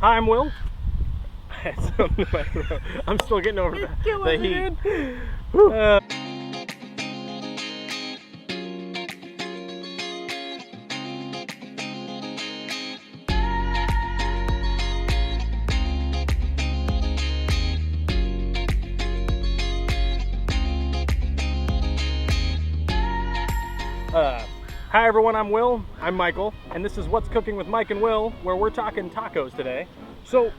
Hi, I'm Will. I'm still getting over the heat. Hi everyone, I'm Will. I'm Michael, and this is What's Cooking with Mike and Will, where we're talking tacos today. So,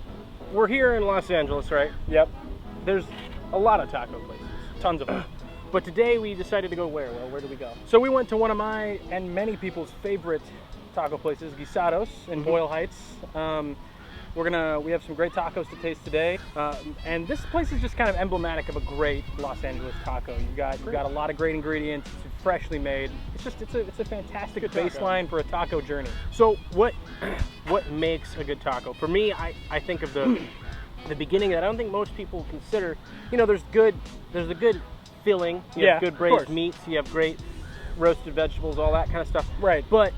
we're here in Los Angeles, right? Yep. There's a lot of taco places, tons of them. But today we decided to go where? Well, where did we go? So we went to one of my and many people's favorite taco places, Guisados in Boyle Heights. We have some great tacos to taste today, and this place is just kind of emblematic of a great Los Angeles taco. You've got a lot of great ingredients. It's freshly made. It's a fantastic baseline for a taco journey. So what makes a good taco? For me, I think of the beginning that I don't think most people consider. You know, there's a good filling. You have good braised meats. You have great roasted vegetables, all that kind of stuff. Right. But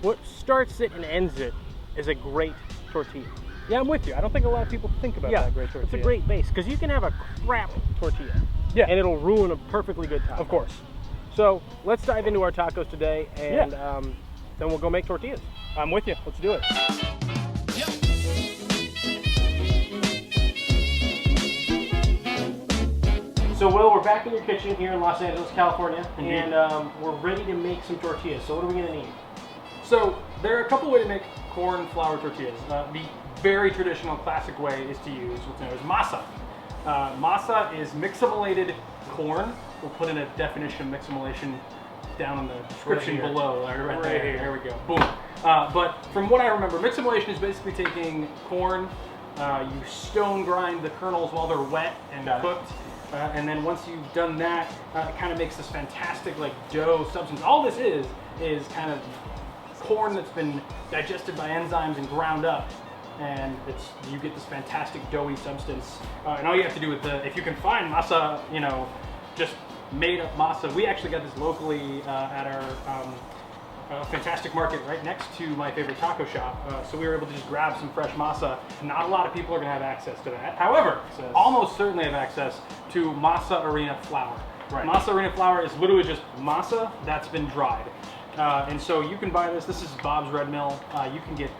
what starts it and ends it is a great tortilla. Yeah, I'm with you. I don't think a lot of people think about that great tortilla. It's a great base, because you can have a crap tortilla, and it'll ruin a perfectly good taco. Of course. So let's dive into our tacos today, and then we'll go make tortillas. I'm with you. Let's do it. So Will, we're back in your kitchen here in Los Angeles, California, and we're ready to make some tortillas. So what are we going to need? So there are a couple ways to make corn flour tortillas. The very traditional classic way is to use what's known as masa. Masa is mixamylated corn. We'll put in a definition of mixamylation down in the description below. Right there. There we go. Boom. But from what I remember, mixamylation is basically taking corn, you stone grind the kernels while they're wet and cooked. And then once you've done that, it kind of makes this fantastic like dough substance. All this is kind of corn that's been digested by enzymes and ground up, and you get this fantastic doughy substance. And all you have to do with if you can find masa, you know, just made up masa. We actually got this locally at our fantastic market right next to my favorite taco shop. So we were able to just grab some fresh masa. Not a lot of people are going to have access to that. However, almost certainly have access to masa harina flour. Right. Masa harina flour is literally just masa that's been dried. And so you can buy this. This is Bob's Red Mill. You can get,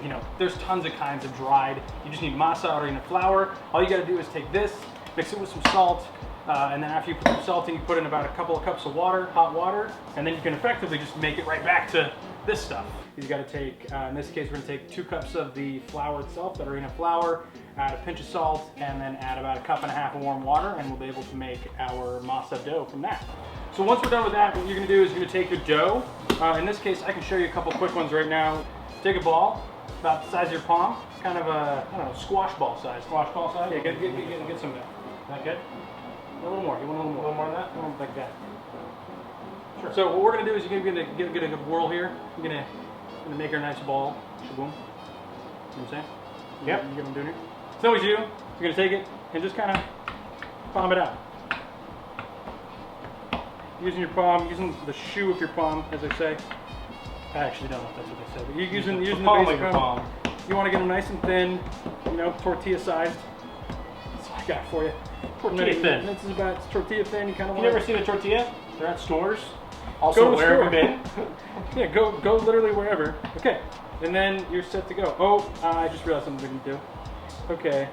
you know, there's tons of kinds of dried. You just need masa harina flour. All you got to do is take this, mix it with some salt, and then after you put some salt in, you put in about a couple of cups of water, hot water, and then you can effectively just make it right back to this stuff. You got to take, in this case, we're going to take 2 cups of the flour itself, the harina flour, add a pinch of salt, and then add about 1.5 cups of warm water, and we'll be able to make our masa dough from that. So once we're done with that, what you're going to do is you're going to take your dough. In this case, I can show you a couple quick ones right now. Take a ball, about the size of your palm, kind of a, I don't know, squash ball size. Squash ball size? Yeah, get some of that. Is that good? A little more. You want a little more? A little more than that? A little like that. Sure. So what we're going to do is you're going to get a good whirl here. You're going to make our nice ball. Shaboom. You know what I'm saying? Yep. You get what I'm doing here? So what you do, you're going to take it and just kind of palm it out. Using your palm, using the shoe of your palm, as they say. I actually don't know if that's what they say, but you're using the palm of your palm. You want to get them nice and thin, you know, tortilla sized. That's what I got for you. Tortilla thin. This is about tortilla thin. You kind of. You never seen a tortilla? They're at stores. Also, where have you been? Yeah, go literally wherever. Okay, and then you're set to go. Oh, I just realized something we didn't do. Okay.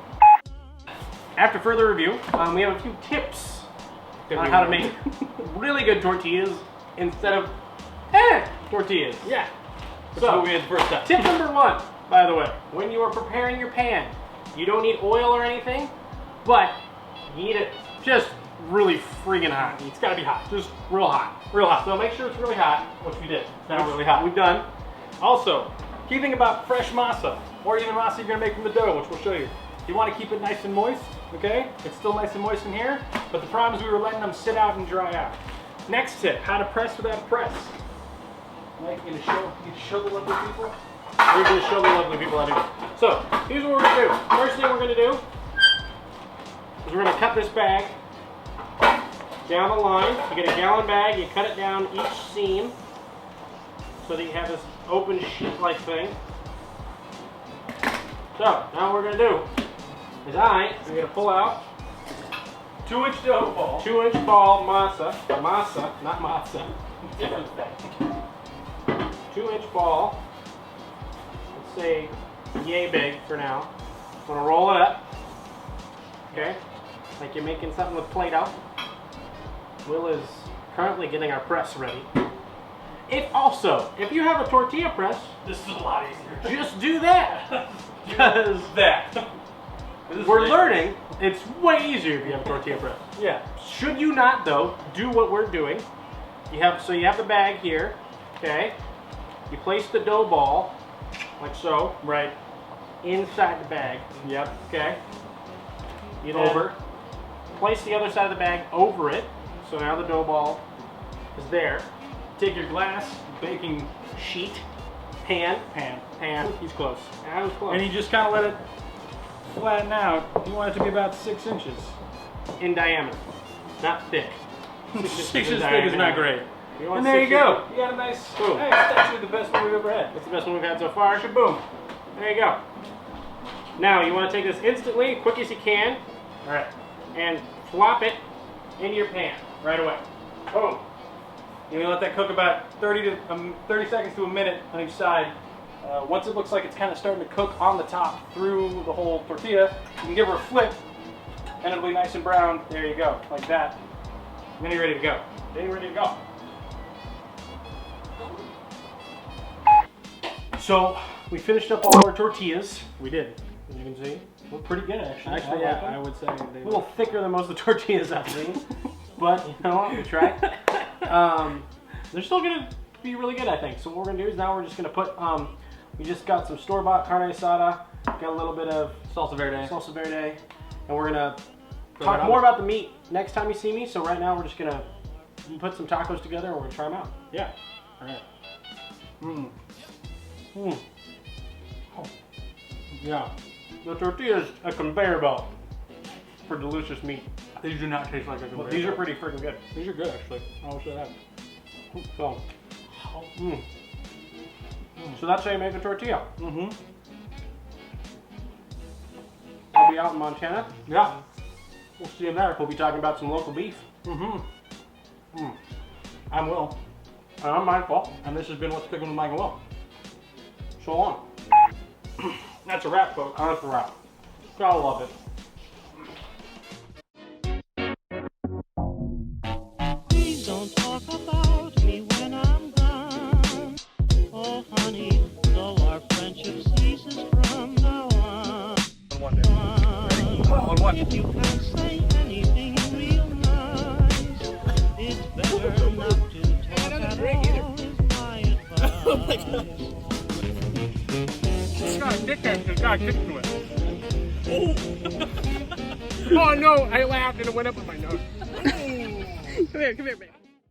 After further review, we have a few tips on how to make really good tortillas instead of tortillas. Yeah. So, we had the first step. Tip number 1, by the way, when you are preparing your pan, you don't need oil or anything, but you need it just really friggin' hot. It's gotta be hot, just real hot, real hot. So make sure it's really hot, which we did. It's now really hot. We've done. Also, key thing about fresh masa, or even masa you're gonna make from the dough, which we'll show you. You want to keep it nice and moist, okay? It's still nice and moist in here, but the problem is we were letting them sit out and dry out. Next tip, how to press without a press. Mike, you gonna show the lovely people? We're gonna show the lovely people how to do it. So, here's what we're gonna do. First thing we're gonna do is we're gonna cut this bag down the line. You get a gallon bag, you cut it down each seam so that you have this open sheet-like thing. So now what we're gonna do is I'm gonna pull out 2-inch dough ball. 2-inch ball masa, not matzah. Different thing. 2-inch ball. Let's say yay big for now. I'm gonna roll it up. Okay, like you're making something with Play-Doh. Will is currently getting our press ready. If you have a tortilla press, This is a lot easier. just do that. Because That. we're learning, it's way easier if you have a tortilla press. Yeah. Should you not, though, do what we're doing. You have the bag here, okay? You place the dough ball, like so, Right. inside the bag, Yep. okay? You then place the other side of the bag over it, so now the dough ball is there. Take your glass baking Sheet, pan, pan. he's close. I was close. And you just kind of let it flatten out. You want it to be about 6 inches. In diameter, not thick. 6 inches thick is not great. You want And there you 6 go. You got a nice. Boom. Hey, it's actually the best one we've ever had. It's the best one we've had so far. Shaboom. There you go. Now you want to take this instantly, quick as you can, All right. and flop it into your pan right away. Boom. You're gonna let that cook about 30 seconds to a minute on each side. Once it looks like it's kind of starting to cook on the top through the whole tortilla, you can give her a flip, and it'll be nice and brown. There you go, like that. And then you're ready to go. Then you're ready to go. So we finished up all our tortillas. We did, as you can see. We're pretty good actually. Actually, I like yeah, them. I would say they A little thicker than most of the tortillas I've seen, but you know what? We tried. They're still gonna be really good, I think. So what we're gonna do is now we're just gonna put. We just got some store-bought carne asada. Got a little bit of salsa verde, and we're gonna Throw talk it on more there. about the meat next time you see me. So right now we're just gonna put some tacos together and we're gonna try them out. Yeah. All right. Mm. Yeah. The tortilla is a conveyor belt for delicious meat. These do not taste like a But conveyor these are belt. pretty freaking good. These are good actually. I will say that. So, so that's how you make a tortilla. Mm-hmm. I'll be out in Montana. Yeah. We'll see you there. We'll be talking about some local beef. Mm-hmm. I will. And I'm mindful. And this has been What's Cooking with Mike and Will. So long. That's a wrap, folks. That's a wrap. Gotta love it. Please don't talk about me when I'm gone. Oh, honey, though our friendship ceases from now on. If you can't say anything real nice, it's better not to talk at all, is my advice. Oh no, I laughed and it went up in my nose. Come here, baby.